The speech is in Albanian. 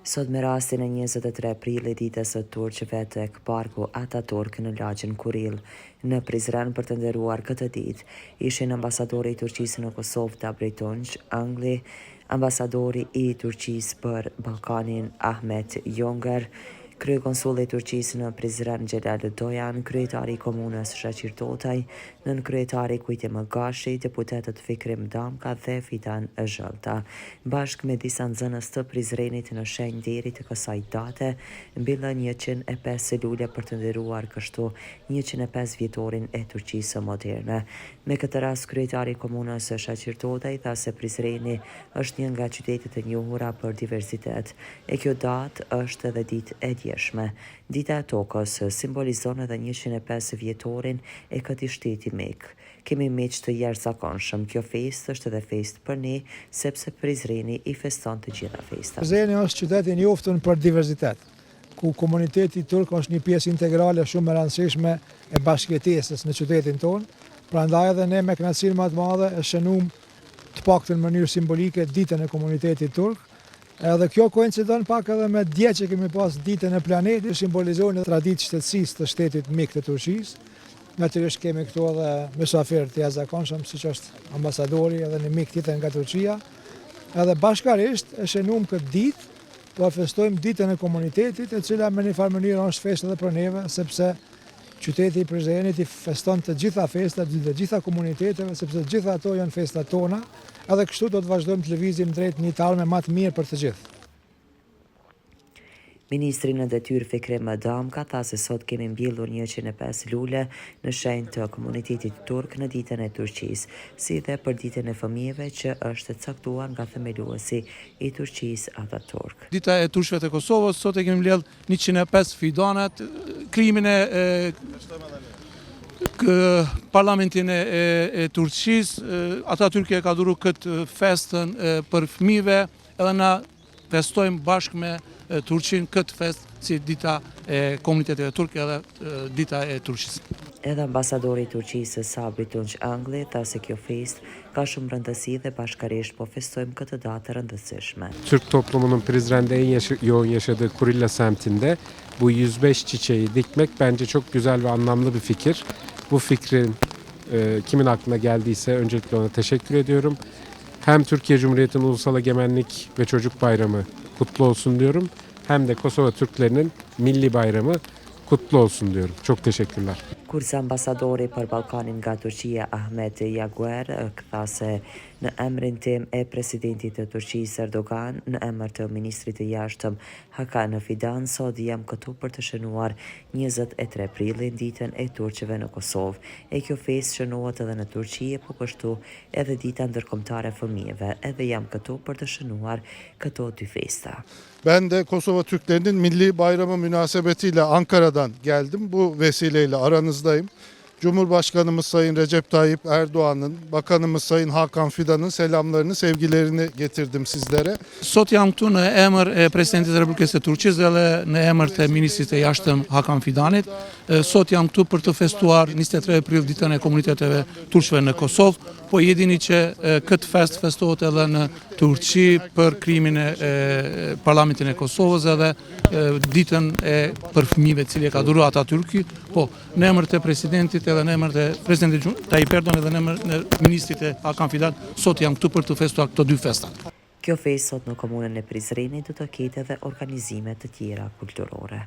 Sot me rastin e 23 prillit ditës së turqëve tek parku Ataturk në lagjen Kuril në Prizren për të nderuar këtë ditë, ishin ambasadori i Turqisë në Kosovë Dabrej Tunç, Angli, ambasadori i Turqisë për Ballkanin Ahmet Jonger, kryekonsulli i Turqisë në Prizren Xhelal Dojan, kryetari i komunës Shaqir Totaj, nënkryetari Kujtim Gashi, deputetët Fikrim Damka dhe Fidan Zhëllta, bashkë me disa nxënës të Prizrenit në shenjë deri të kësaj date, mbillën 105 lule për të nderuar kështu 105 vjetorin e Turqisë moderne. Me këtë rast, kryetari i komunës Shaqir Totaj tha se Prizreni është një nga qytetet e njohura për diversitet, e kjo datë është edhe ditë e djeshme. Dita e tokës simbolizon edhe 105 vjetorin e këtij shteti mik. Kemi miq të jashtëzakonshëm. Kjo festë është edhe festë për ne, sepse Prizreni i feston të gjitha festat. Prizreni është qytet i njohur për diversitet, ku komuniteti turk është një pjesë integrale shumë e rëndësishme e bashkëjetesës në qytetin tonë. Prandaj edhe ne me kënaqësi më të madhe e shënuam të paktën në mënyrë simbolike ditën e komunitetit turk. Edhe kjo koincidon pak edhe me dje që kemi pas ditën e planetit, simbolizojnë traditë shtetësisë të shtetit mik të Turqisë. Natyrisht kemi këtu edhe mysafir të jashtëzakonshëm, siç është ambasadori edhe një mik tjetër nga Turqia. Edhe bashkarisht e shënuam këtë ditë, po festojmë ditën e komunitetit, e cila me një farë mënyrë është festë edhe për neve, sepse qyteti i Prizrenit i feston të gjitha festat, të gjitha komuniteteve, sepse të gjitha ato janë festat tona, edhe kështu do të vazhdojmë të lëvizim drejt një talme më të mirë për të gjithë. Ministri në detyrë Fikrim Damka tha se sot kemi mbjellur 105 lule në shenjë të komunitetit turk në ditën e Turqisë, si dhe për ditën e fëmijëve që është caktuar nga themeluesi i Turqisë Ataturk. Dita e turqëve të Kosovës, sot e kemi mbledh 105 fidanat, krimin e parlamentin e Turqisë. Ataturk e ka dhuru këtë festën për fëmijëve, edhe na festojmë bashkë me Turqin këtë fest si dita e komuniteteve turke edhe dita e Turqisë. Edhe ambasadori i Turqisë Sabri Tunç Angli tha se kjo festë ka shumë rëndësi dhe bashkarisht po festojmë këtë datë rëndësishme. Türk toplumunun Prizren'de en yoğun yaşadığı Kurilla semtinde bu 105 çiçeği dikmek bence çok güzel ve anlamlı bir fikir. Bu fikrin kimin aklına geldiyse öncelikle ona teşekkür ediyorum. Hem Türkiye Cumhuriyeti'nin Ulusal Egemenlik ve Çocuk Bayramı kutlu olsun diyorum. Hem de Kosova Türklerinin milli bayramı kutlu olsun diyorum. Çok teşekkürler. Kurse ambasadori për Ballkanin nga Turqia Ahmet Jaguar tha se në emrin tim e presidentit të Turqisë Erdogan, në emër të ministrit të jashtëm Hakan Fidan, sot jam këtu për të shënuar 23 prillin ditën e turqëve në Kosovë. E kjo festë shënohet edhe në Turqi, po kështu edhe dita ndërkombëtare fëmijëve, edhe jam këtu për të shënuar këto dy festa. Ben de Kosova Türklerinin Milli Bayramı münasebetiyle Ankara'dan geldim. Bu vesileyle aranızdayım. Cumhurbaşkanımız Sayın Recep Tayyip Erdoğan'ın, Bakanımız Sayın Hakan Fidan'ın selamlarını, sevgilerini getirdim sizlere. Sot jam këtu në emër e presidentit të Republikës së Turqisë dhe në emër të ministrit të jashtëm Hakan Fidanit. Sot jam këtu për të festuar 23 prill ditën e komuniteteve turqëve në Kosovë, po je dini që këtë fest festohet edhe në Turqi për krimin e parlamentin e Kosovës edhe ditën e për fëmijëve të cilë e ka dhuru Atatürki, po në emër të presidentit edhe në emër të presidentit Tayyip Erdogan edhe në emër të ministrit e Hakan Fidan, sot jam këtu për të festuar këto dy festat. Kjo festë sot në komunën e Prizrenit do të ketë edhe organizime të tjera kulturore.